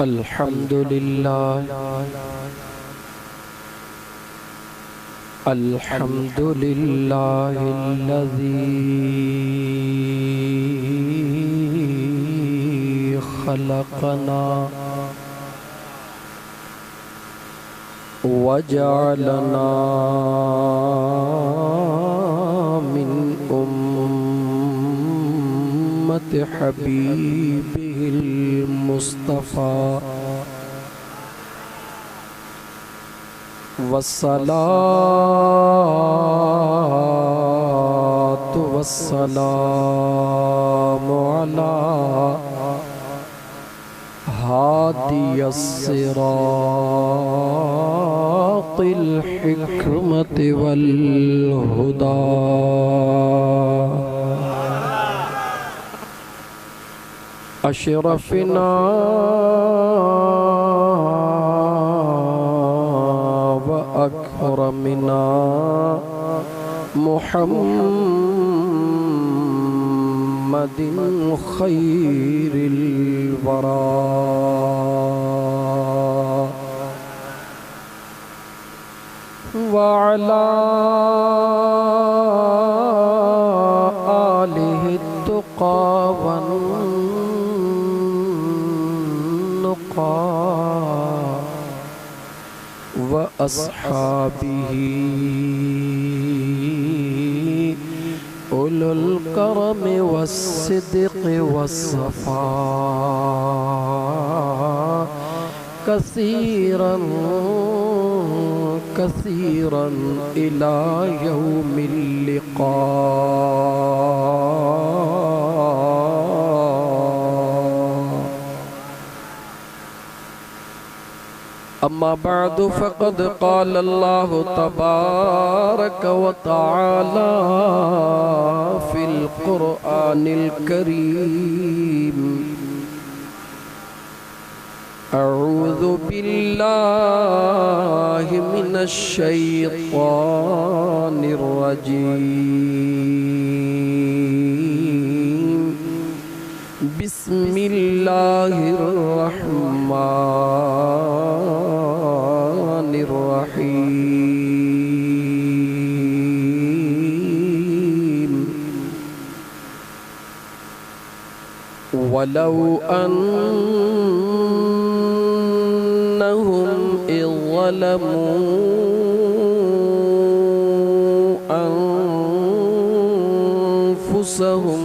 अल्हम्दुलिल्लाह अल्हम्दुलिल्लाहिल्लज़ी खलक़ना वजअलना मिन उम्मति हबीबिहिल मुस्तफ़ा वस्सलातु वस्सलामु अला हादियस सिरातिल हिकमति वल हुदा अशरफना व अकरमना मुहम्मदिन खैरिल वरा व अला आलिहि तुक़ा वन व अस्हाबिही उलुल करम वस्सिद्क़ वस्सफ़ा कसीरन कसीरन इला यौमिल लिक़ा। अम्मा बअदु फ़क़द क़ाल अल्लाहु तबारक व तआला फ़िल क़ुरआनिल करीम अऊज़ु बिल्लाहि मिनश शैतानिर रजीम बिस्मिल्लाहिर रहमानिर रहीम वलौ अन्नहुम इज़ ज़लमू अन्फुसहुम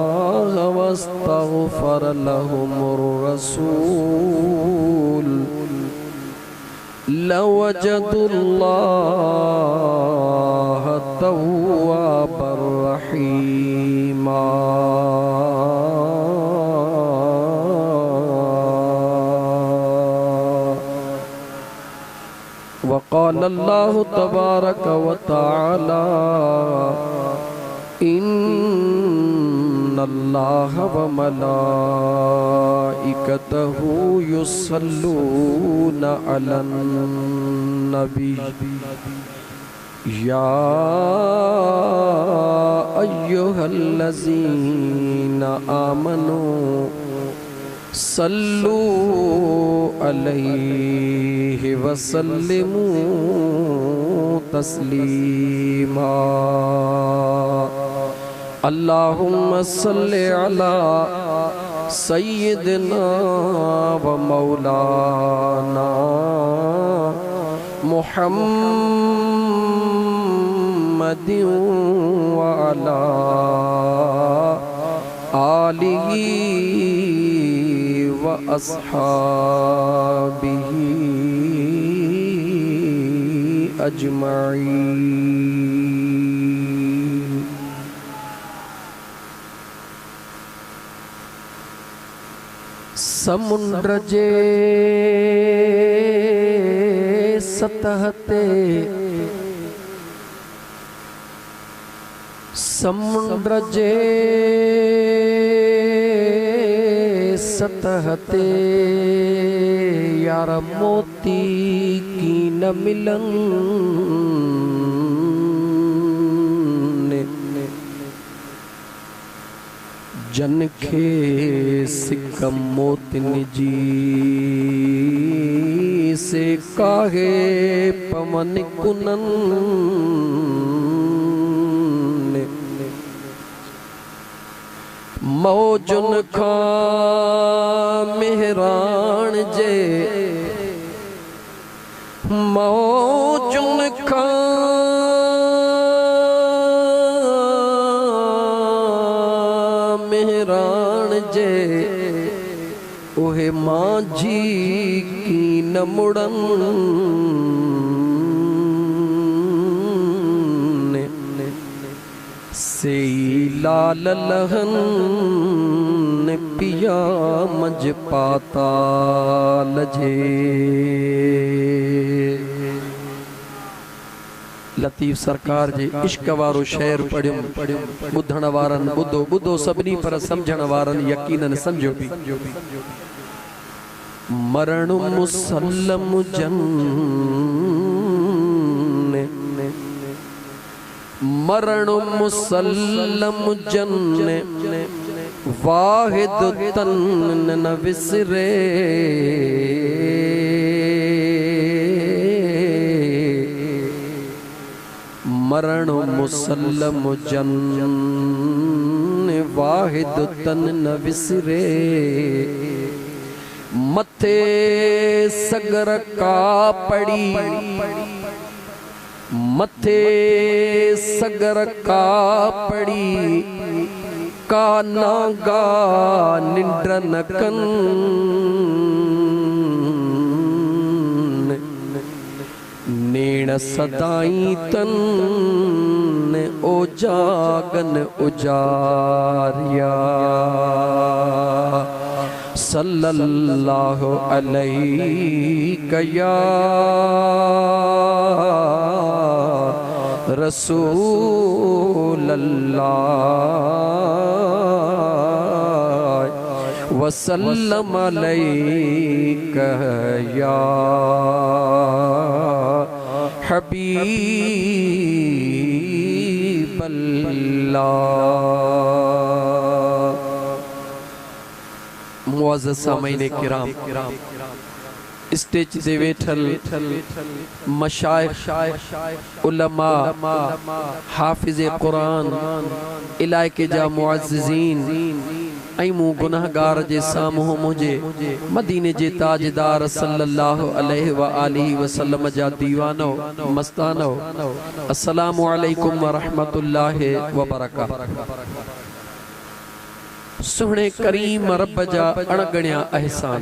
फस्तग़फ़रुल्लाह वस्तग़फ़र लहुमुर रसूल लवजदुल्लाह तव्वाबर रहीमा। वक़ाल अल्लाहु तबारक व तआला इन्नल्लाह व मलाइकतहु युसल्लूना अलन नबी या अय्युहल्लज़ीना आमनू सल्लू अलैहि वसल्लिमू तस्लीमा। अल्लाहुम्मा सल्लि अला सय्यिदिना व मौलाना मुहम्मदिन व अला आलिही व अस्हाबिही अजमईन। समुद्र जे सतह ते समुद्र जे सतह ते या प्यारा मोती की न मिलन जन खे सिकम मोतिन जी से काहे पवन कुनन मौजुन खां मेहरान जे मौजुन खां मेहरान जे ओहे मांझी की न मुड़न से लाल लहन पिया मज पाता लजे। लतीफ़ सरकार जे इश्क वारो शेर पढ़ियुम ॿुधण वारनि ॿुधो ॿुधो सभिनी पर सम्झण वारनि यकीनन सम्झो बि। मरण मुसल्लम जन मरण मुसल्लम जन वाहिद तन न विसरे मरण मुसल्लम जन वाहिद तन न विसरे मथे सगर का पड़ी मथे सगर का पड़ी का नागा निंद्र न कन नेण सदाई तन ओ जागन उजारिया सल्लल्लाहु अलैहि या रसूल अल्लाह वसल्लम अलैका या हबीब अल्लाह। मुअज़्ज़ज़ सामईन किराम, स्टेज ते वेठल मशाइख उलमा हाफिज़ कुरान इलाइके जा मुअज़्ज़िज़ीन ऐं मूं गुनाहगार जे साम्हूं मुझे मदीने जे ताजदार सल्लल्लाहु अलैहि व आलिहि वसल्लम जा दीवानो मस्तानो अस्सलामु अलैकुम व रहमतुल्लाहि व बरकातहू। सुहणे करीम रब जा अणगणिया एहसान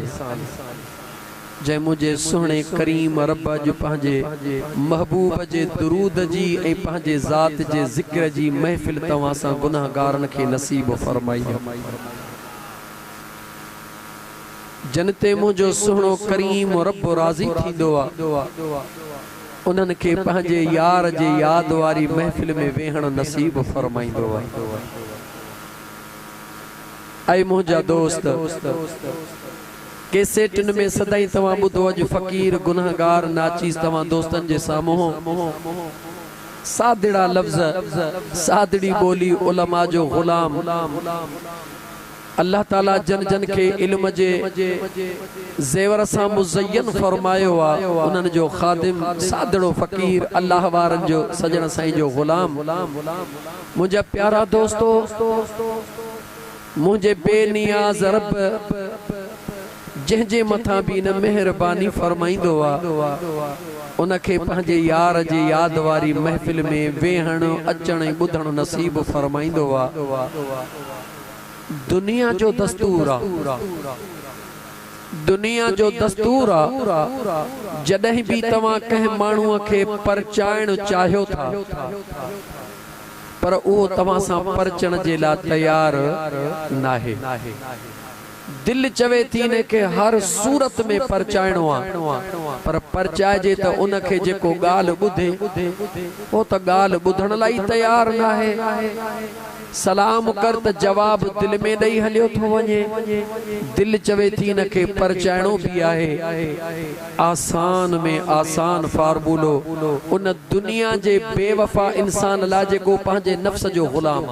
जै मुझे सुहणे करीम रब जो पंहिंजे महबूब जे दुरूद जी ऐं पंहिंजे ज़ात जे ज़िक्र जी महफ़िल तव्हां सां गुनाहगारनि खे नसीब फरमाई। जन ते मुझो सुहणो करीम रब राज़ी थींदो आहे उन्हनि खे पंहिंजे यार जे याद वारी महफ़िल में वेहण नसीब फरमाईंदो आहे। ऐं मुंहिंजा दोस्त कैसेटन में सदाई तव्हां ॿुधो अॼु फ़कीर गुनाहगार नाचीस तव्हां दोस्तन जे साम्हूं सादड़ा लफ्ज़ सादड़ी बोली उलमा जो गुलाम अल्लाह ताला जन जन के इल्म जे ज़ेवर सां मुज़य्यन फरमायो आहे उन्हनि जो खादिम सादड़ो फ़कीर अल्लाह वारन जो सजण साईं जो गुलाम। मुंहिंजा प्यारा दोस्तो मुझे बेनियाज रब जंहिंजे मथां भी न मेहरबानी फरमाईंदो आहे उनखे पंहिंजे यार जे याद वारी महफ़िल में वेहण अचण ऐं ॿुधण नसीब फरमाईंदो आहे। दुनिया जो दस्तूर आहे दुनिया जो दस्तूर आहे जॾहिं भी तव्हां कंहिं माण्हूअ खे परचाइण चाहियो था पर उहो तव्हां सां परचण जे लाइ तैयार नाहे। दिल चवे थी ने के हर सूरत में परचाइणो आहे पर परचाइजे त उनखे जेको ॻाल्हि ॿुधे उहो त ॻाल्हि ॿुधण लाइ तैयार नाहे। सलाम कर त जवाब दिल में ॾेई हलियो थो वञे। दिल चवे थी न के परचाइणो भी आहे। आसान में आसान फार्मूलो उन दुनिया जे बेवफा इंसान ला जेको पंहिंजे नफ्स जो गुलाम,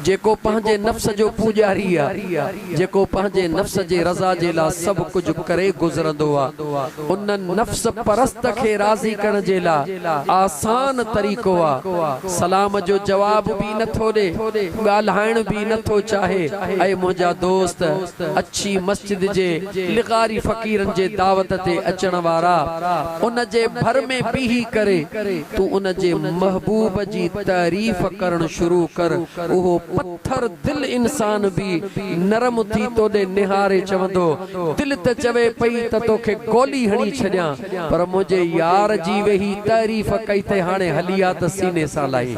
जेको पंहिंजे नफ्स जो पूजारी आहे, जेको पंहिंजे नफ्स जे रज़ा जे लाइ सभु कुझु करे गुज़रंदो आहे। उन नफ्स परस्त खे राज़ी करण जे लाइ आसान तरीक़ो आहे। सलाम जो जवाब भी नथो ॾे, ॻाल्हाइण भी नथो चाहे। ऐं मुंहिंजा दोस्त, अच्छी मस्जिद जे लिगारी फ़क़ीरनि जे दावत ते अचण वारा, उन जे भर में बीही करे तू उन जे महबूब जी तारीफ़ करण शुरू कर। उहो पत्थर दिल इंसान भी नरम थी तोड़े निहारे चवंदो, दिल त चवे पई त तोखे गोली हणी छॾियां, पर मुझे यार जी वेही तारीफ़ कई ते हाणे हलिया त सीने सां लाई।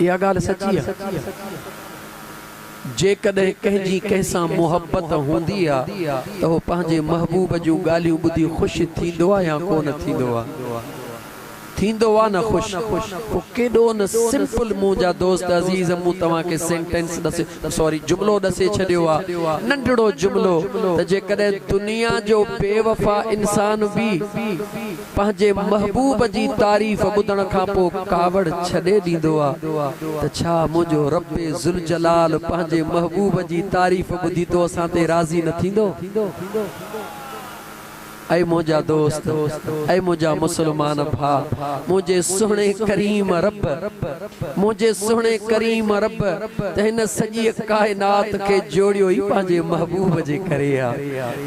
इहा ॻाल्हि सची आहे। जेकॾहिं कंहिंजी कंहिंसां मुहबत हूंदी आहे त उहो पंहिंजे महबूब जूं ॻाल्हियूं ॿुधी ख़ुशि थींदो आहे या कोन थींदो आहे? थींदो आहे न ख़ुशि। पोइ केॾो न सिंपल मुंहिंजा दोस्त अज़ीज़, मूं तव्हांखे सेंटेंस ॾसे, सॉरी जुमिलो ॾसे छॾियो आहे, नंढड़ो जुमिलो, त जेकॾहिं दुनिया जो बेवफा इंसान भी पंहिंजे महबूब जी तारीफ़ ॿुधण खां पोइ कावड़ छॾे ॾींदो आहे, त छा मुंहिंजो रब्बे ज़ुल जलाल पंहिंजे महबूब जी तारीफ़ ॿुधी तो असां ते राज़ी न थींदो? ऐ मुझा दोस्त, ऐ मुझा मुसलमान भा, मुझे सुहणे करीम रब, मुझे सुहणे करीम रब त हिन सॼी कायनात के जोड़ियो ही पंहिंजे महबूब जे करे आ।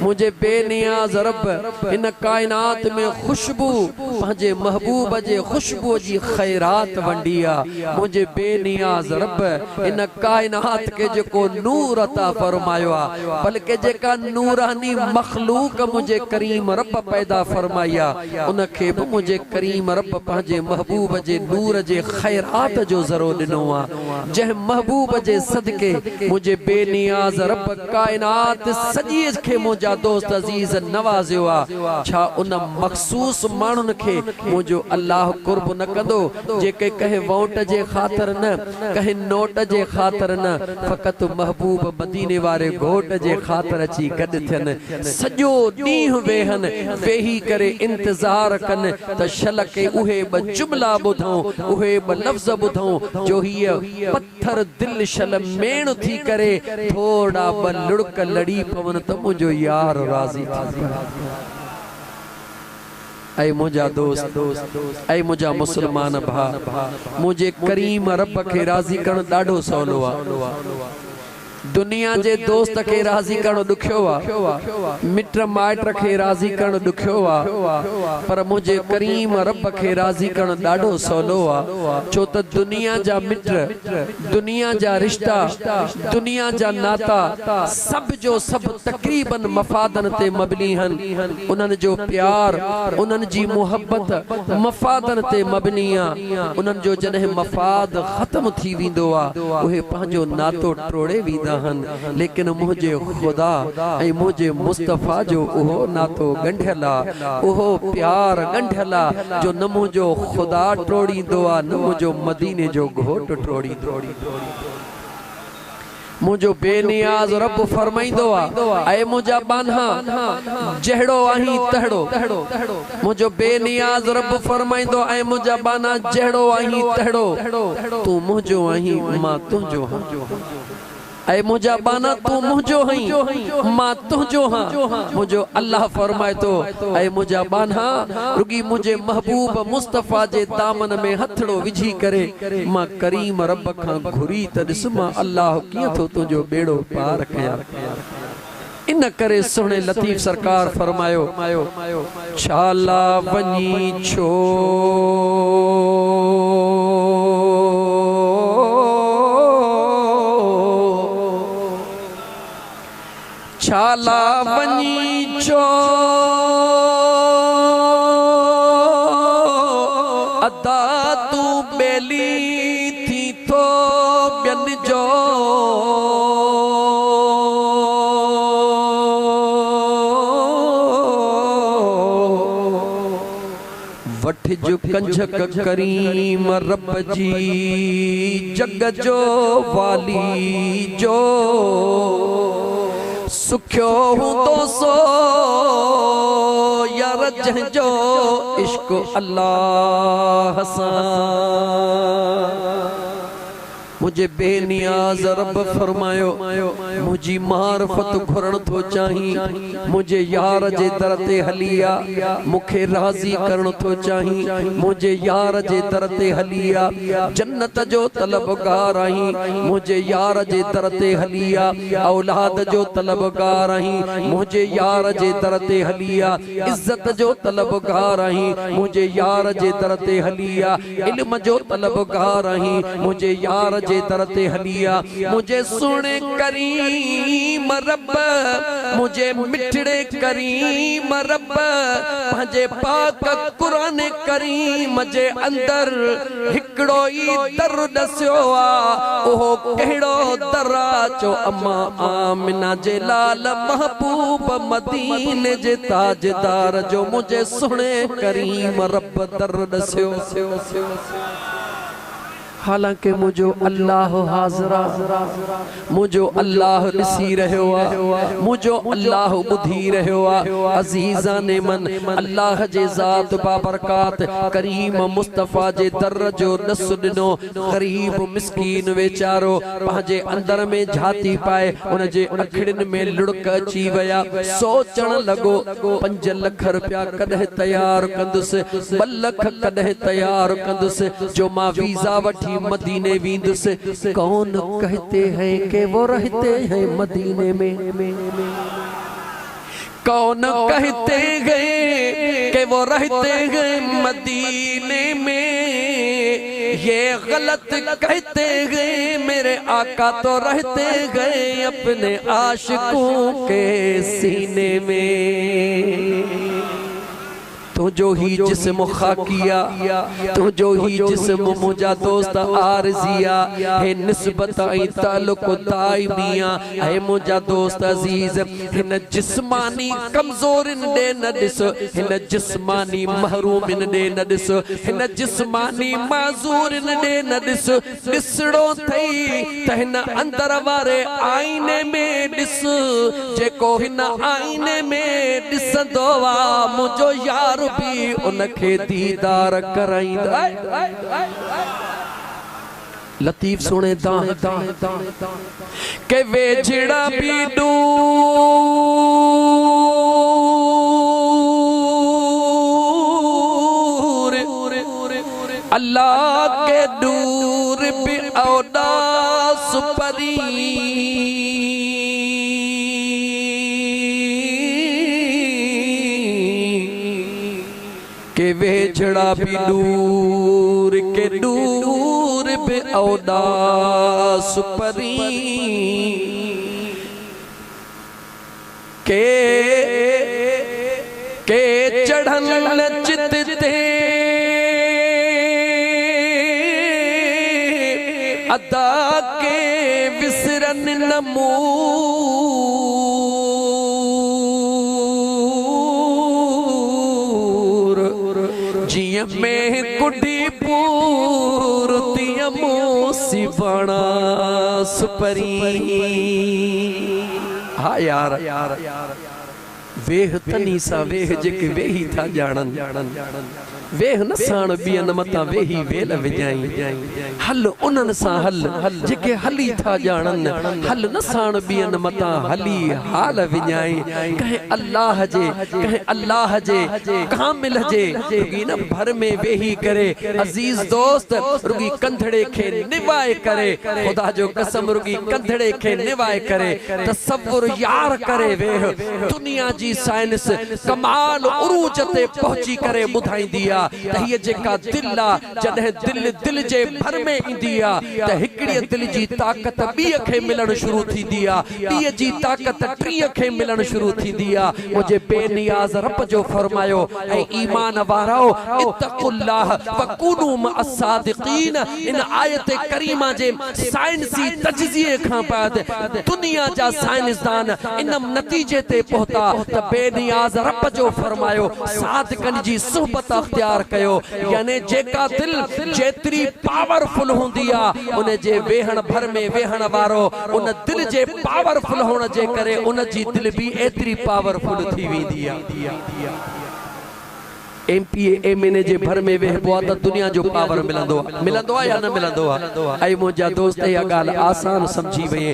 मुझे बेनियाज रब हिन कायनात में खुशबू पंहिंजे महबूब जे खुशबू जी खैरात वंडी आ। मुझे बेनियाज रब हिन कायनात के जेको नूर अता फरमायो आ, बल्कि जेका नूरानी मखलूक मुझे करीम रब पैदा फरमाया, उनखे भी मुझे करीम रब पंहिंजे महबूब जे नूर जे खैरात जो ज़रो ॾिनो आ। जंहिं महबूब जे सदके मुझे बेनियाज रब कायनात सॼी खे मुंहिंजा दोस्त अज़ीज़ नवाज़ियो आ। छा उन मखसूस माण्हुनि खे मुंहिंजो अल्लाह कुर्ब न कंदो, जेके कंहिं वोट जे ख़ातिर न, कंहिं नोट जे ख़ातिर न, फ़क़त महबूब मदीने वारे घोट जे ख़ातिर अची गॾु थियनि, सॼो ॾींहुं वेहनि, वेही करे इंतज़ार कनि त शल के उहे ब जुमला ॿुधूं, उहे ब लफ़्ज़ ॿुधूं जो हीअ पत्थर दिल शल मेण थी करे थोड़ा ब लुड़क लड़ी पवन त मुंहिंजो यार राज़ी थी। ऐ मुझा दोस्त, ऐ मुझा मुसलमान भा, मुझे करीम रब के राज़ी करण ॾाढो सवलो आ। दुनिया जे दोस्त के राज़ी करण ॾुखियो आ, मिट माइट के राज़ी करण ॾुखियो आ, पर मुझे करीम रब के राज़ी करण ॾाढो सवलो आ। छो त दुनिया जा मिट, दुनिया जा रिश्ता, दुनिया जा नाता सब जो सब तकरीबन मफादन ते मबनी हन। उन्हनि जो प्यार, उन्हनि जी मोहब्बत मफादन ते मबनी आ। उन्हनि जो जॾहिं मफाद ख़त्म थी वेंदो आ, उहे पंहिंजो नातो टोड़े वेंदा हन, लेकिन मुझे खुदा ऐं मुझे मुस्तफा जो उहो नातो गंढियल आ, उहो प्यार गंढियल आ जो न मुझो खुदा टोड़ींदो आ, न मुझो मदीने जो घोट टोड़ींदो। मुझो बेनियाज रब फरमाइंदो आ, ऐ मुझा बान्हा जहड़ो आही तहड़ो। मुझो बेनियाज रब फरमाइंदो, ऐ मुझा बान्हा जहड़ो आही तहड़ो। तू मुझो आही, मां तुझो हां। ऐ मुझा बाना तू मुझो हई, मां तुझो हां। मुझो अल्लाह फरमाए तो, ऐ मुझा बाना रुगी मुझे महबूब मुस्तफा जे दामन में हथड़ो विझी करे मां करीम रब खां घुरी त ॾिस मां अल्लाह कीअं थो तुंहिंजो बेड़ो पार कयां। इन करे सुहिणे लतीफ़ सरकार फरमायो, छाला वञी छो छाला वञी चो अदा तू बेली थी तो ॿियनि जो वठ जो कंझक करीम रब जी जग जो वाली जो सुख्यो हूं तो सो यार जंहिंजो इश्क अल्लाह सां मुझे बेनियाज रब फरमायो मुझी मारफत घुरण तो चाही मुझे यार जे दर ते हलिया मुखे राजी करण तो चाही मुझे यार जे दर ते हलिया जन्नत जो तलबगार आही मुझे यार जे दर ते हलिया औलाद जो तलबगार आही मुझे यार जे दर ते हलिया इज्जत जो तलबगार आही मुझे यार जे दर ते हलिया इल्म जो तलबगार आही मुझे यार जे दर ते हलिया मुझे सुने करीम रब मुझे मिठड़े करीम रब पंहिंजे पाक कुरान करीम जे अंदर हिकड़ो ई दर दस्यो आ ओहो कहिड़ो दर चो अम्मा आमिना जे लाल महबूब मदीने जे ताजदार जो मुझे सुने करीम रब दर दस्यो हालांकि मुझो अल्लाह हाज़रा मुझो अल्लाह ॾिसी रहियो आहे मुझो अल्लाह ॿुधी रहियो आहे अज़ीज़ा ने मन अल्लाह जे ज़ात बाबरकात करीम मुस्तफ़ा जे दर जो नस ॾिनो गरीब मिस्कीन वेचारो पंहिंजे अंदर में झाती पाए उन जे अखिड़िन में लुड़क अची विया सोचण लॻो 5 लख रुपया कॾहिं तयार कंदुसि 2 लख कॾहिं तयार कंदुसि जो मां वीज़ा वठी मदीने विंदुस कौन कहते हैं कि वो रहते हैं मदीने में कौन कहते हैं कि वो रहते हैं मदीने में ये गलत कहते हैं मेरे आका तो रहते गए अपने आशिकों के सीने में तू जो ही जिस्म खाकिया तू जो ही जिस्म मुझा दोस्त आरजिया है निस्बत आई ताल्लुक दाइमिया है मुझा दोस्त अजीज हिन जिस्मानी कमजोरिन दे न दिस हिन जिस्मानी महरूमिन दे न दिस हिन जिस्मानी माजूरिन दे न दिस दिसड़ो थई त हिन अंदर वारे आईने में दिस जेको हिन आईने में दिसंदो वा मुझो यार भी उनखे दीदार कराईंदा लतीफ सुने के वेझड़ा भी दूर अल्लाह के दूर भी औदास परी के वेझड़ा भी दूर के दूर पे औदास परी के चढ़न चित ते अदा के विसरन नमू में कुड़ी पूरती मोसी बना सुपरी हाँ यार वेह तनी सा वेह जेके वेही था जानन वेह न साण बियन मता वेही वेल विजाई हल उनन सा हल जेके हली था जानन हल न साण बियन मता हली हाल विजाई कहे अल्लाह जे कामिल जे रुगी न भर में वेही करे अजीज दोस्त रुगी कंधड़े के निभाए करे खुदा जो कसम रुगी कंधड़े के निभाए करे तसव्वुर यार करे वेह दुनिया जी साइंस कमाल उरूज ते पहुंची करे बुधाईंदी आ त हिय जेका दिल आ जडे दिल जे भर में इंदी आ त हिकड़ी दिल जी ताकत बी खे मिलण शुरू थींदी आ बी जी ताकत टी खे मिलण शुरू थींदी आ मुझे बेनियाज रब जो फरमायो ऐ ईमान वाराओ इत्तकुल्लाह वकुनू मअस्सादिकीन इन आयत करीमा जे साइंसी तजजिए खां बाद दुनिया जा साइंसदान इन नतीजे ते पहुता त बेनियाज रब जो फरमायो सादिकन जी सुहबत अख्तियार इख्तियार कयो यानी जेका दिल जेतरी पावरफुल हुंदी आ उन जे वेहण भर में वेहण वारो उन दिल जे पावरफुल होण जे करे उन जी दिल भी एतरी पावरफुल थी वेंदी आ एमपीए एमएनए जे भर में वेहबो आ त दुनिया जो पावर मिलंदो आ या न मिलंदो आ ऐ मुंहिंजा दोस्त इहा ॻाल्हि आसान समझी वई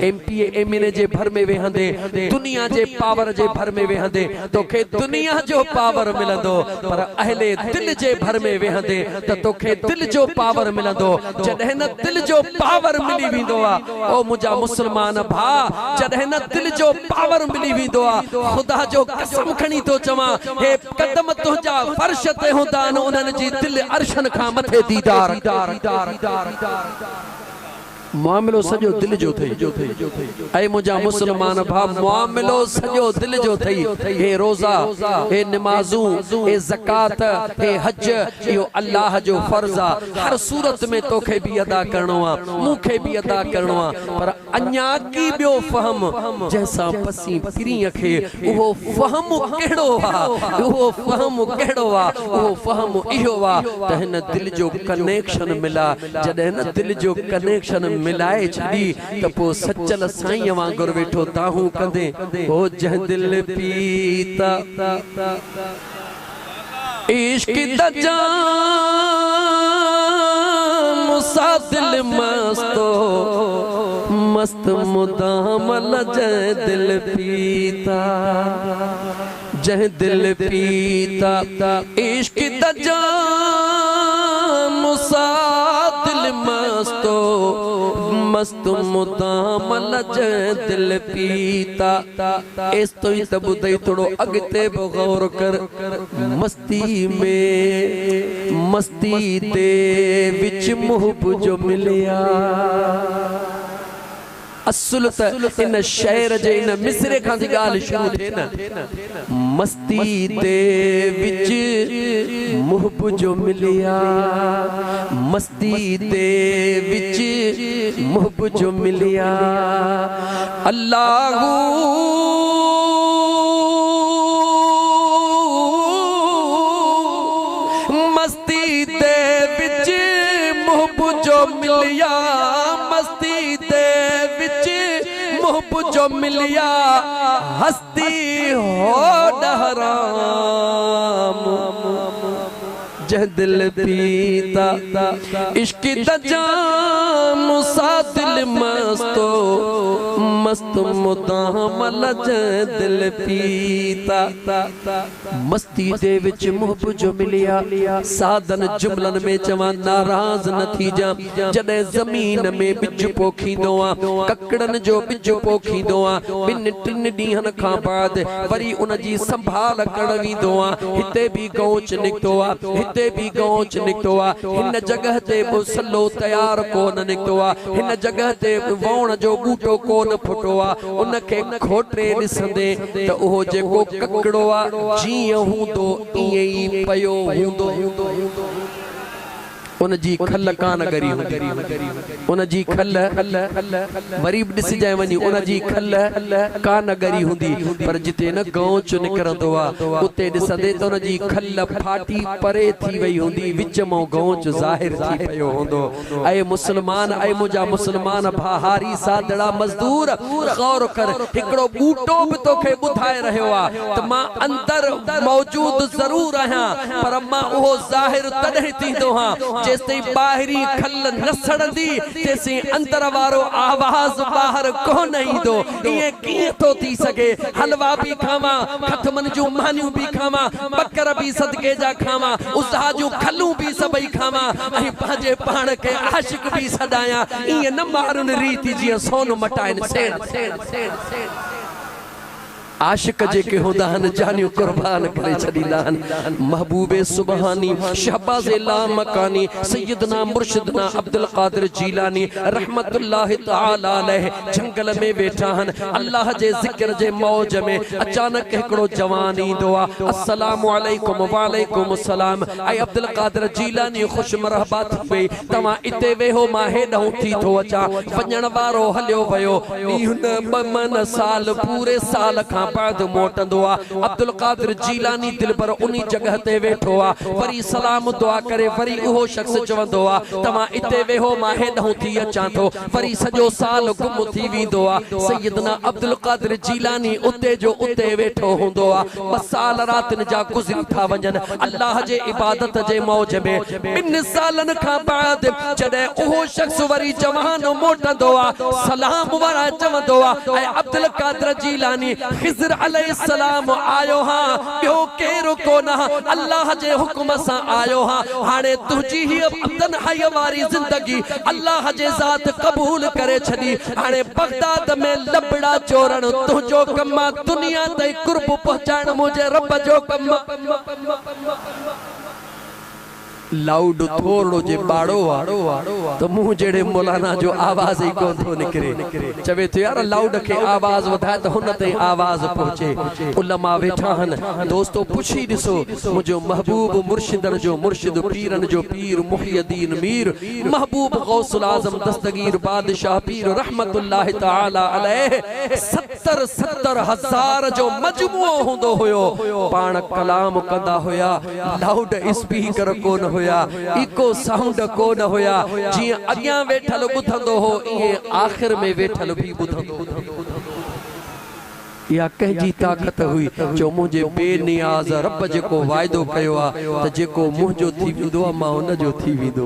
एमपीए एमएनए जे भर में वेहंदे दुनिया जे पावर जे भर में वेहंदे तोखे दुनिया जो पावर मिलंदो पर अहले दिल जे भर में वेहंदे त तोखे दिल जो पावर मिलंदो जॾहिं न दिल जो पावर मिली वेंदो आ ओ मुंहिंजा मुस्लमान भा जॾहिं न दिल जो पावर मिली वेंदो आ खुदा जो कसम खणी तो चवां हे कदम तुंहिंजा फर्श ते हूंदा आहिनि उन्हनि जी दिल अर्शन खां मथे दीदार मामलो सजो दिल जो थई ऐ मुंहिंजा मुस्लमान भा मामलो सजो दिल जो थई हे रोजा हे नमाजू हे ज़कात हे हज इहो अल्लाह जो फर्ज आ हर सूरत में तोखे भी अदा करणो आ मूंखे भी अदा करणो आ पर अञा की बियो फहम जैसा पसी पिरीअ खे उहो फहम कहिड़ो आ उहो फहम कहिड़ो आ उहो फहम इहो आ त हिन दिल जो कनेक्शन मिला जॾहिं न दिल जो कनेक्शन मिलाए छड़ी त पो सचल साईं वांगुर वेठो ताहू कंदे हो जह दिल पीता इश्क दा जाम सा दिल मस्तो मस्त मुदाम जह दिल पीता जह दिल पीता इश्क दा जाम सा दिल मस्तो मस्त मुदाम जह दिल पीता इस तो ही तब दई थोड़ो अगते गौर कर मस्ती में मस्ती दे विच मुहब जो मिलिया असुल त इन शहर जे इन मिसरे खां दी गाल शुरू थे न मस्ती दे विच मुहब जो मिलिया मस्ती दे विच मुहब जो मिलिया अल्लाह मस्ती दे विच मुहब जो मिलिया मस्ती दे मुहब जो मिलिया हस्ती हो डहराम जह दिल पीता इश्क दा जाम सा दिल मस्तो मस्त मुदाम जह दिल पीता मस्ती दे विच मुहब जो मिलिया साधन जुमलन में चवा नाराज न थी जा जॾहिं ज़मीन में बिज पोखींदो आ ककड़न जो बिज पोखींदो आ बिन टिन ॾींहंनि खां बाद वरी उन जी संभाल करण वेंदो आ हिते भी गौच निकतो आ हिते भी गौच निकतो आ हिन जगह ते मुसलो तैयार कोन निकतो आ हिन जगह ते वौण जो बूटो कोन फुटो आ उनखे खोटे ॾिसंदे त उहो जेको ककड़ो आ जीअं हूंदो ईअं ई पयो हूंदो उन जी खल कान गरी उन जी खल वरी ॾिस जाए वनी उन जी खल कान गरी हुंदी पर जिते न गौच निकरंदो आ उते ॾिसंदे त उन जी खल फाटी परे थी वई हुंदी विच मो गौच ज़ाहिर थी पयो हुंदो ऐ मुस्लमान ऐ मुजा मुस्लमान भाहारी सादड़ा मजदूर गौर कर हिकड़ो बूटो भी तोखे बुधाए रहयो आ त मां अंदर मौजूद जरूर आहियां पर मां उहो ज़ाहिर तॾहिं थींदो हां जेसि बाहरी खल न सड़ंदी तेसि अंदर वारो आवाज बाहर कोन ईंदो ये कीअं थो थी सके हलवा भी खावा खतमन जो मानियूं भी खावा बकर भी सदके जा खावा उसा जो खलू भी सबई खावा ऐं पंहिंजे पाण के आशिक भी सदाया ये न मारुन रीति जी सोन मटाइन सेण आशिक जेके होंदा हन जानियो कुर्बान करे छडींदा हन महबूबे सुबहानी शहबाज ला मकानी सैयदना मुर्शिदना अब्दुल कादिर जीलानी रहमतुल्लाह तआला अलैह जंगल में बैठा हन अल्लाह जे जिक्र जे मौज में अचानक एकड़ो जवान ईंदो आ अस्सलामु अलैकुम वालेकुम सलाम ऐ अब्दुल कादिर जीलानी खुश मरहबा थी वई तमा इते वेहो मा हेडो थी थो अचा वञण वारो हलियो वयो इन 2 साल पूरे साल खां बाद मोटंदो आ। अब्दुल कादिर जीलानी दिल पर उन्हीं जगह ते वेठो आ। वरी सलाम दुआ करे वरी उहो शख्स चवंदो आ तमा इते वेहो मां हेॾां थी अचां थो। वरी सॼो साल गुम थी वेंदो आ। सैयदना अब्दुल कादिर जीलानी उते जो उते वेठो हूंदो आ। 2 साल रातिन जा गुज़री था वञनि अल्लाह जे इबादत जे मौज में। 2 सालन खां बाद जॾहिं उहो शख्स वरी जवान मोटंदो आ सलाम वारा चवंदो आ ऐं अब्दुल कादिर जीलानी खिज़र अलैहिस्सलाम आयो हा ॿियो केरु कोन अल्लाह जे हुक्म सां आयो हा। हाणे तुंहिंजी हीअ तन्हाई वारी ज़िंदगी अल्लाह जे ज़ात क़बूल करे छॾी। हाणे बगदाद में लबड़ा चोरण तुंहिंजो कम आहे। दुनिया ताईं कुर्ब पहुचाइण मुंहिंजे रब जो कम। लाउड थोड़ो जे बाड़ो आ तो मुंह जेड़े मौलाना जो आवाज ही कोन थो निकरे। चवे तो यार लाउड के आवाज वधाए तो हुन ते आवाज पहुचे। उलमा वेठा हन दोस्तों पुछी दिसो मुझो महबूब मुर्शिदन जो मुर्शिद पीरन जो पीर मुहियद्दीन मीर महबूब गौसुल आजम दस्तगीर बादशाह पीर रहमतुल्लाह तआला अलैह 70 हज़ार जो मजमूओ हुंदो हुयो। पाण कलाम कंदा होया लाउड स्पीकर कोन होया इको साउंड कोन होया। जी अगियां वेठल बुधंदो हो इए आखिर में वेठल भी बुधंदो। या कंहिंजी ताकत हुई जो मुझे बेनियाज रब जेको वायदो कयो आ त जेको मुंहिंजो थी वेंदो आ मां उन जो थी वेंदो।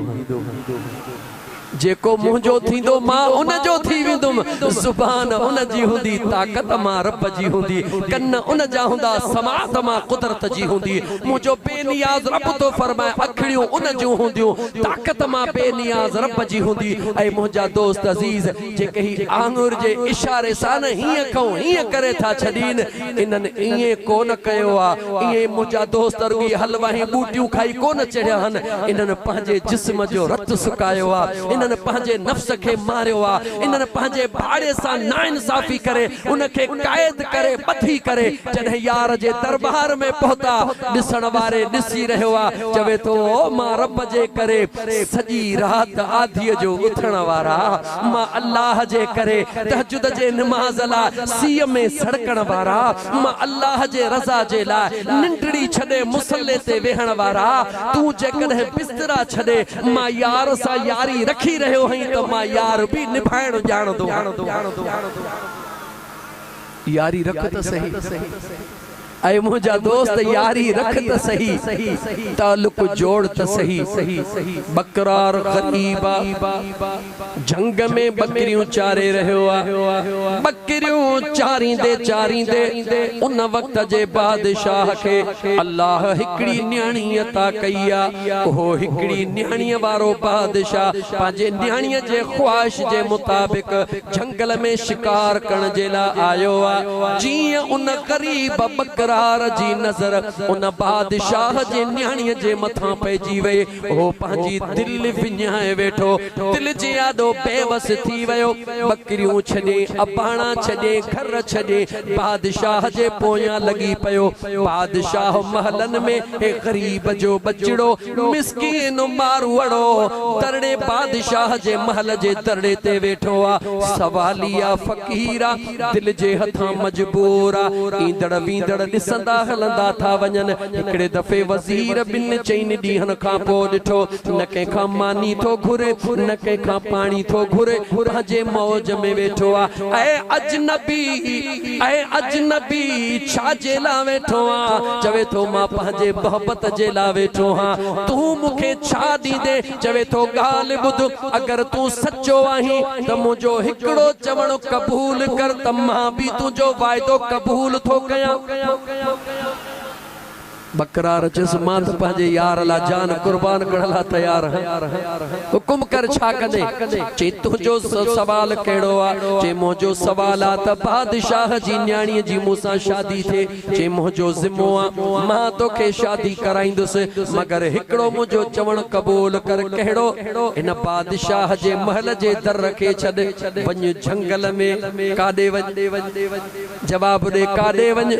जेको मुंहिंजो थींदो मां उन जो थी वेंदुमि। ज़ुबान उन जी हूंदी ताकत मां रब जी हूंदी। कन उन जा हूंदा समात मां कुदरत जी हूंदी। मुंहिंजो बेनियाज रब तो फरमाए अखिड़ियूं उन जूं हूंदियूं ताकत मां बेनियाज रब जी हूंदी। ऐं मुंहिंजा दोस्त अज़ीज़ जेके ही आंगुर जे इशारे सां न हीअं खऊं हीअं करे था छॾीन इन्हनि ईअं कोन कयो आ। ईअं मुंहिंजा दोस्त रुॻी हलवा ही बूटियूं खाई कोन चढ़िया आहिनि। इन्हनि पंहिंजे जिस्म जो रत सुकायो आ। इन्हनि पंहिंजे नफ्स खे मारियो आ। इन्हनि पंहिंजे भाड़े सां नाइंसाफ़ी करे उनखे क़ैद करे ॿधी करे जॾहिं यार जे दरबार में पहुता ॾिसण वारे ॾिसी रहियो आ। चवे तो मां रब जे करे सॼी रात आधीअ जो उथण वारा मां अल्लाह जे करे तहज्जुद जे नमाज़ लाइ सीअ में सड़कण वारा मां अल्लाह जे रज़ा जे लाइ निंडड़ी छॾे मुसल्ले ते वेहण वारा तूं जेकॾहिं बिस्तरा छॾे मां यार सां यारी रखी रहियो हई तो मां यार भी निभाइण ॼाणदो। यारी रख त सही ऐं मुंहिंजा दोस्त यारी रख त सही ताल्लुक जोड़ त सही। बकरार ग़रीबा जंग में बकरियूं चारे रहियो आ। बकरियूं चारींदे उन वक्त जे बादशाह के अल्लाह हिकड़ी न्याणी अता कई आ। ओहो हिकड़ी न्याणी वारो बादशाह पंहिंजे न्याणीअ जे ख्वाहिश जे मुताबिक जंगल में शिकार करण जे लाइ आयो आ। जीअं उन ग़रीब बकरा जी नजर उन बादशाह जे न्याणीअ जे मथां पइजी वई। हो पंहिंजी दिल विञाए वेठो। दिल जे आॾो बेवस थी वियो। बकरियूं छॾे अबाणा छॾे घर छॾे बादशाह जे पोयां लॻी पियो। बादशाह महलन में हे ग़रीब जो बचड़ो मिस्कीन मारूअड़ो तरड़े बादशाह जे महल जे तरड़े ते वेठो आ। सवालिया फ़कीरा दिल जे हथां मजबूर आ। ईंदड़ वींदड़ ॾिसंदा हलंदा था वञनि। हिकिड़े दफ़े वज़ीर 2 4 ॾींहंनि खां पोइ ॾिठो न कंहिंखां मानी थो घुरे न कंहिंखां पाणी थो घुरे पंहिंजे मौज में वेठो आहे। ऐं अजनबी छा जे लाइ वेठो आहे? चवे थो मां पंहिंजे मोहबत जे लाइ वेठो आहियां। तूं मूंखे छा ॾींदे? चवे थो ॻाल्हि ॿुध अगरि तूं सचो आहीं त मुंहिंजो हिकिड़ो चवणु क़बूल कर त मां बि तुंहिंजो वाइदो क़बूल थो कयां। बकरार चस मां त पंहिंजे यार ला जान कुर्बान करण ला तैयार है। हुकुम कर छा कंदे? चे तुंहिंजो सवाल कहिड़ो आहे? चे मुंहिंजो सवाल आहे त बादशाह जी न्याणीअ जी मूंसां शादी थिए। चे मुंहिंजो ज़िम्मो आहे मां तोखे शादी कराईंदुसि मगर हिकिड़ो मुंहिंजो चवणु क़बूल कर। कहिड़ो? हिन बादशाह जे महल जे दर खे छॾ वञ जंगल में काॾे वञ। जवाब ॾे काॾे वञ?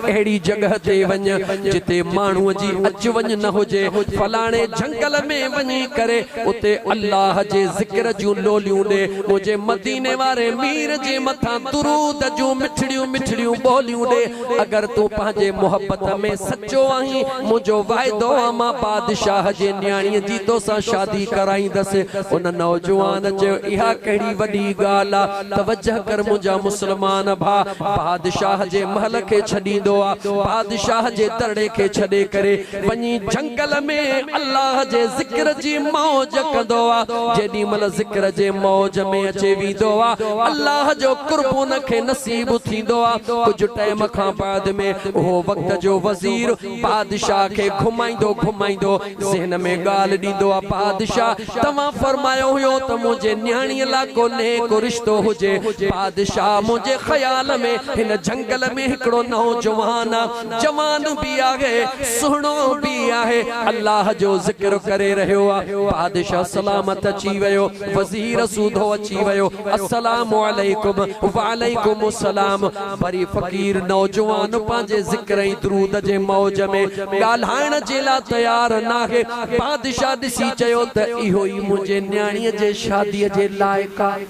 अहिड़ी जॻह ते वञ जिते जिते माण्हूअ जी अच वञ न हुजे फलाणे जंगल में वञी करे उते अल्लाह जे ज़िक्र जूं लोलियूं ॾे मुझे मदीने वारे मीर जे मथां दुरूद जूं मिठड़ियूं मिठड़ियूं बोलियूं ॾे अगर तू पंहिंजे मोहब्बत में सच्चो आहीं मुझो वाइदो आहे मां बादशाह जे न्याणीअ जी तोसां शादी कराईंदसि उन नौजवान चयो इहा कहिड़ी वॾी ॻाल्हि आहे तवजह कर मुंहिंजा मुस्लमान भा बादशाह जे महल खे छॾींदो आहे बादशाह जे दरड़े खे छॾे करे वञी जंगल में अल्लाह जे ज़िक्र जी मौज कंदो आहे जेॾी महिल ज़िक्र जे मौज में अचे वेंदो आहे अल्लाह जो कुर्ब उन खे नसीब थींदो आहे कुझु टाइम खां बाद में उहो वक़्त जो वज़ीर बादशाह खे घुमाईंदो घुमाईंदो ज़हन में ॻाल्हि ॾींदो आहे बादशाह तव्हां फरमायो हुयो त मुंहिंजे न्याणीअ लाइ को नेक रिश्तो हुजे बादशाह मुंहिंजे ख़्याल में हिन जंगल में हिकिड़ो नौजवान जवान भी आहे सुहिणो भी आहे अल्लाह जो ज़िक्र करे रहियो आहे बादशाह सलामत अची वियो वज़ीर सूधो अची वियो अस्सलामु अलैकुम वालेकुम अस्सलाम वरी फ़कीर नौजवान पंहिंजे ज़िक्र ऐं दुरूद जे मौज में ॻाल्हाइण जे लाइ तयारु नाहे बादशाह ॾिसी चयो त इहो ई मुंहिंजे न्याणीअ जे शादीअ जे लाइक़ आहे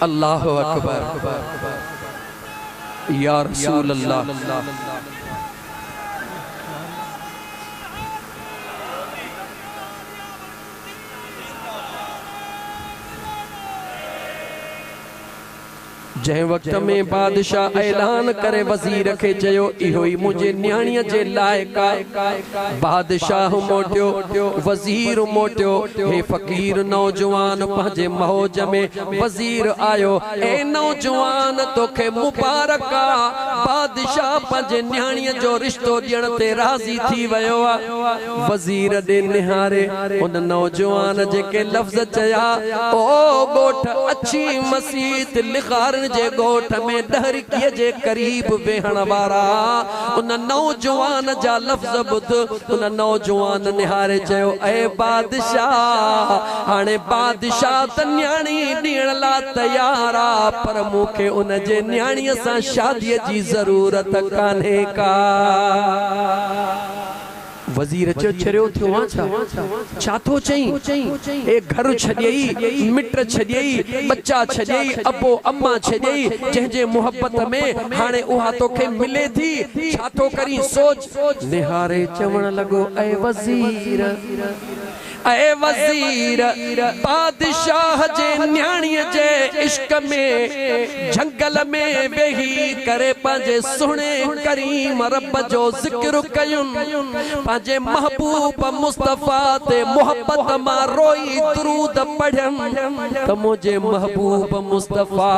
अल्लाहु अकबर या रसूल अल्लाह जै वक्त में बादशाह ऐलान करे वज़ीर के चयो इहो ही मुझे न्याणीअ जे लाइक़ आहे बादशाह मोटियो वज़ीर मोटियो हे फ़कीर नौजवान पंहिंजे मौज में वज़ीर आयो ए नौजवान तोखे मुबारक बादशाह पंहिंजे न्याणीअ जो रिश्तो ॾियण ते राज़ी थी वियो आहे वज़ीर ॾे निहारे उन नौजवान जेके लफ़्ज़ चया ओ ॻोठ अछी मसीत लिखारन जे गोठ में डहरकीअ जे करीब वेहण वारा उन नौजवान जा लफ़्ज़ ॿुध उन नौजवान निहारे चयो ऐ बादशाह हाणे बादशाह त न्याणी ॾियण लाइ तयार आहे पर मूंखे उन जे न्याणीअ सां शादीअ जी ज़रूरत कान्हे का वज़ीर चयो छरियो थियो आहे छा थो चई ए घर छॾियई मिट छॾियई बच्चा छॾियई अबो अम्मा छॾियई जंहिंजे मोहब्बत में हाणे उहा तोखे मिले थी छा थो करी सोच निहारे चवण लॻो ऐ वज़ीर ऐ वज़ीर बादशाह जे न्याणीअ जे इश्क में जंगल में वेही करे पंहिंजे सुहिणे करीम रब जो ज़िक्र कयुनि पंहिंजे महबूब मुस्तफ़ा ते मोहब्बत मां रोई दुरूद पढ़नि त मुंहिंजे महबूब मुस्तफ़ा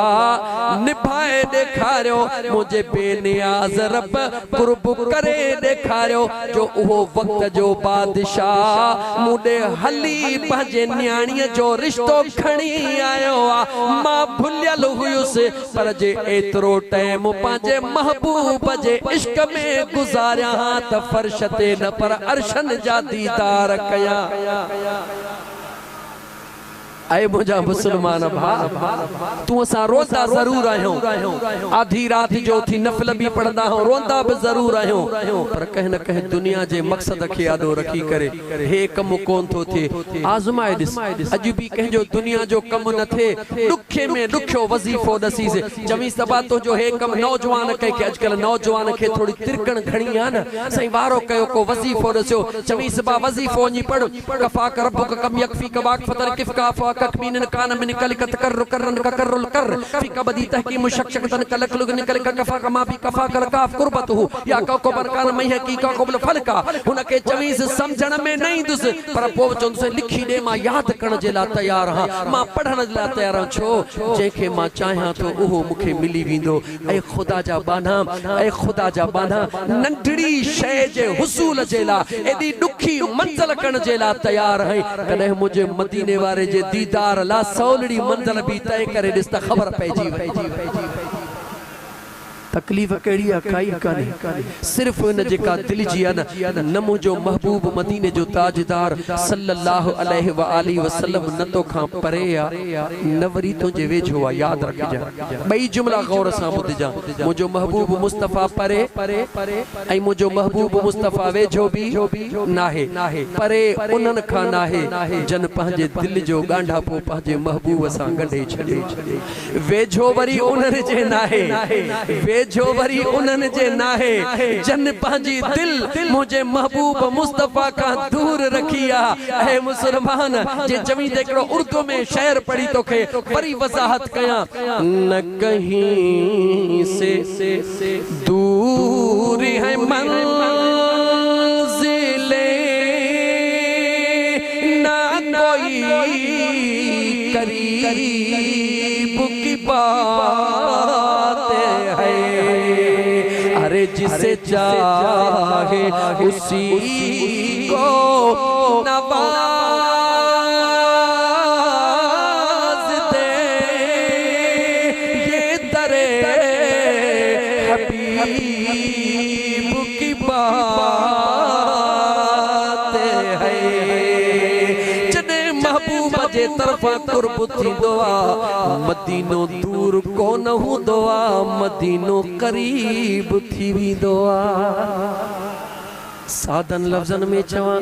निभाए ॾेखारियो मुंहिंजे बेनियाज़ रब कुर्ब करे ॾेखारियो जो उहो वक़्त जो बादशाह मूंॾे हली पंहिंजे न्याणीअ जो रिश्तो खणी आयो आहे मां भुलियल हुयुसि पर जे एतिरो टाइम पंहिंजे महबूब जे इश्क में गुज़ारिया त फर्श ते न पर अर्शन जा दीदार कया ऐ मुझा मुसलमान भा तू असा रोंदा जरूर आहियो आधी रात जो थी नफल भी पढ़दा हो रोंदा भी जरूर आहियो पर कह न कह दुनिया जे मकसद के यादो रखी करे हे कम कोन थो थे आजमाए दिस अज भी कह जो दुनिया जो कम न थे दुखे में दुखो वजीफो दसी से जमी सबा तो जो हे कम नौजवान कह के आजकल नौजवान के थोड़ी तिरकण घणी आ न सही वारो कयो को वजीफो दस्यो जमी सबा वजीफो नी पढ़ कफा कर रब्बुक कम यकफी कबाक फतर किफका ककमीन कान में निकल का तकर्र करन का करल कर फी कबदी तहकीम शक्शकतन कलक लुग निकल का कफा कमा भी कफा कर काफ कुर्बत हो या का को बरकान मई हकीका कोबल फलका हुन के चवीस समझण में नहीं दुस पर पो चों से लिखी दे मां याद करण जे ला तैयार हां मां पढ़न जे ला तैयार छो जेके मां चाहा तो ओहो मुखे मिली विंदो ए खुदा जा बाना नंढड़ी शय जे हुसूल जे ला एदी दुखी मंजिल करण जे ला तैयार है कदे मुझे मदीने वारे जे दीदार ला सौलड़ी मंजिल भी तय करे दिस त खबर पैजी तकलीफ़ कहिड़ी आहे काई कान्हे सिर्फ़ इन जेका दिल जी आहे न मुंहिंजो महबूब मदीने जो ताजदार सल्लल्लाहु अलैहि व आलिहि वसल्लम न तो खां परे आहे न वरी तुंहिंजे वेझो आहे यादि रखजांइ ॿई जुमला गौर सां ॿुधजांइ मुंहिंजो महबूब मुस्तफ़ा परे ऐं मुंहिंजो महबूब मुस्तफ़ा वेझो बि नाहे परे उन्हनि खां नाहे जन पंहिंजे दिल जो ॻांढापो पंहिंजे महबूब सां गंढे छॾे वेझो वरी उन्हनि जे नाहे वेझो वरी उन्हनि जे नाहे जन पंहिंजी दिल मुंहिंजे महबूब मुस्तफ़ा खां दूर रखी आहे ऐं मुसलमान जे चवीं ते हिकिड़ो उर्दू में शेर पढ़ी तोखे वरी वज़ाहत कयां न कहीं से दूर है मंज़िले ना कोई करीब की बात है अरे जिसे चाहे उसी को नवाज दे ये दरे हबीब की बात है जने महबूब जे तरफा कुर्ब थींदो आहे मदीनो दूर कोन हूंदो आहे मदीनो करीब थी वेंदो आहे सादन लफ्ज़न में चवां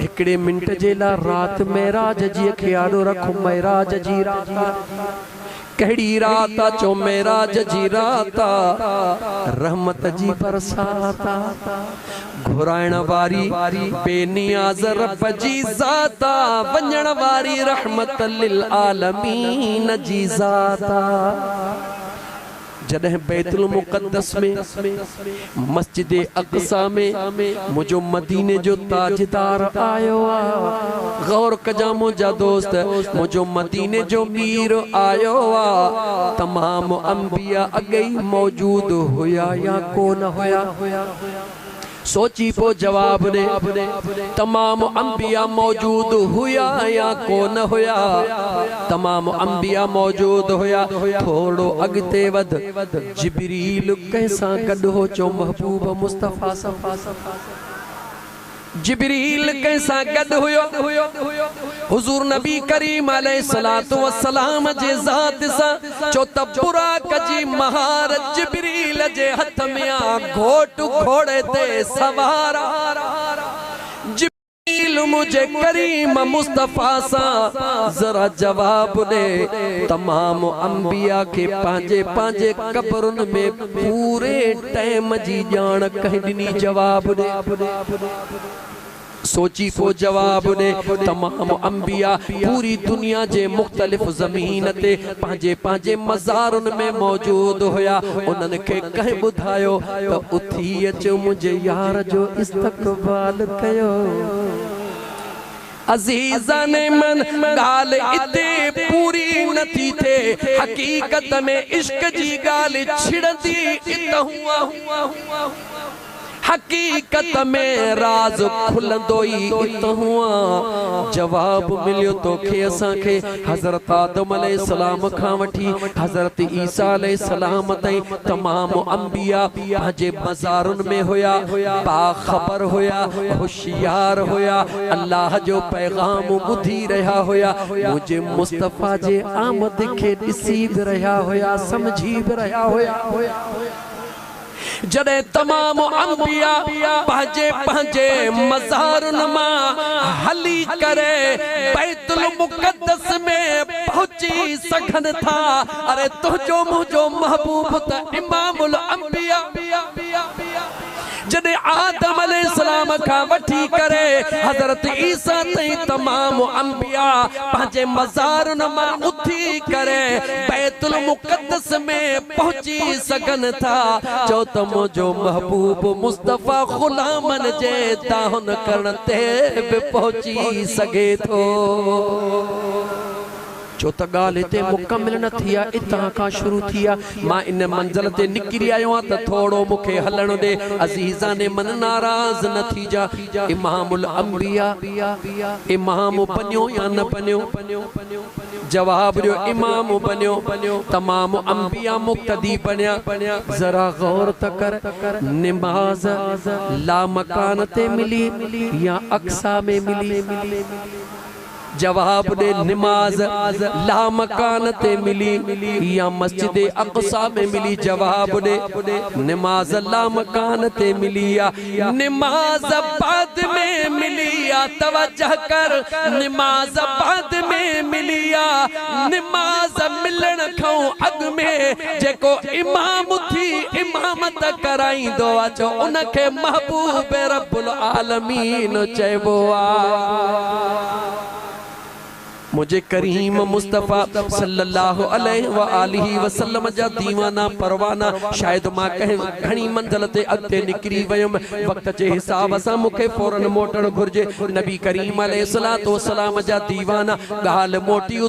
हिकिड़े मिंट जे लाइ राति मेराज जी ख्यालो रखो मेराज जी रात कहिड़ी रात चो मेराज जी रात रहमत जी बरसात घुराइण वारी बेनियाज़ रब जी ज़ात वञण वारी रहमत लिल आलमीन जी ज़ात जॾहिं बैतुल मुक़द्दस में मस्जिद अक़सा में मुझो मदीने जो ताजदार आयो आहे गौर कजा मुंहिंजा दोस्त मुझो मदीने जो मीर आयो आहे तमाम अंबिया अॻे ई मौजूद हुया या कोन हुया सोची पो जवाब दे तमाम अंबिया मौजूद हुया या कोन हुया तमाम अंबिया मौजूद हुया थोड़ो अगते वध जिब्रील कैसा गॾु हो चो महबूब मुस्तफ़ा जिब्रील कैसा गॾु हुयो हुजूर नबी करीम अलैहिस्सलातु वस्सलाम जे ज़ात सां चो त बुराक जी महारत जिब्रील जे हथ में आ घोट घोड़े ते सवार जिब्रील मुझे करीम मुस्तफ़ा सां जरा जवाब दे तमाम अंबिया के पांजे पांजे कब्रुन में पूरे टाइम जी जान कहीं ॾिनी जवाब दे सोची पो जवाब दे तमाम अंबिया पूरी दुनिया जे मुख्तलिफ ज़मीन ते पांजे पांजे मज़ारुन में मौजूद हुया उन्हनि खे कहीं ॿुधायो त उथी अचो मुंहिंजे यार जो इस्तक़बाल कयो अज़ीज़ान मन गाल इते पूरी नथी थे हकीकत में इश्क जी गाल छिड़दी इतहुआ हकीकत में राज खुलंदोई इतहुआ जवाब मिलियो तोखे असांखे हज़रत आदम अलैहिस्सलाम खां वठी हज़रत ईसा अलैहिस्सलाम ताईं तमाम अंबिया पंहिंजे मज़ारुन में हुया बाख़बर हुया होशियार हुया अल्लाह जो पैगाम ॿुधी रहिया हुया मुंहिंजे मुस्तफ़ा जे आमद खे ॾिसी बि रहिया हुया समझी बि रहिया हुया जॾहिं तमाम अंबिया पंहिंजे पंहिंजे मज़ारुन मां हली करे बैतुल मुक़द्दस में पहुची सघनि था अरे तुंहिंजो मुंहिंजो महबूब त इमामुल अंबिया जॾहिं आदम अलैहिस्सलाम खां वठी करे हज़रत ईसा ताईं तमाम अंबिया पंहिंजे मज़ारुन मां उथी करे बैतुल मुक़द्दस में पहुची सघनि था चो त मुंहिंजो महबूब मुस्तफ़ा ग़ुलामन जे दाहन करण ते बि पहुची सघे थो चो त ॻाल्हि हिते मुकमिल न थी आहे इतां खां शुरू थी आहे मां इन मंज़िल ते निकिरी आयो आहियां त थोरो मूंखे हलण ॾे अज़ीज़ा ने मन नाराज़ न थी जा इमामुल अंबिया इमाम बनियो या न बनियो जवाब जो इमाम बन्यो तमाम अंबिया मुक्तदी बन्या जरा गौर तकर नमाज ला मकान ते मिली या अक्सा में मिली जवाब दे नमाज ला मकान ते मिली या मस्जिद अक्सा में मिली जवाब दे नमाज ला मकान ते मिली या नमाज बाद में मिली या तवज्जो कर नमाज बाद में मिली या नमाज मिलन खां अग में जेको इमाम थी इमामत कराई दो अचो उनके महबूब रब्बुल आलमीन चइबो आ मुझे करीम मुस्तफ़ा सल्लल्लाहु अलैहि वसल्लम जा दीवाना परवाना शायद मां कह घणी मंजिल ते अॻिते निकिरी वयम वक्त जे हिसाब सां मूंखे फौरन मोटण घुर्जे नबी करीम अलैहिस्सलातु वस्सलाम जा दीवाना ॻाल्हि मोटी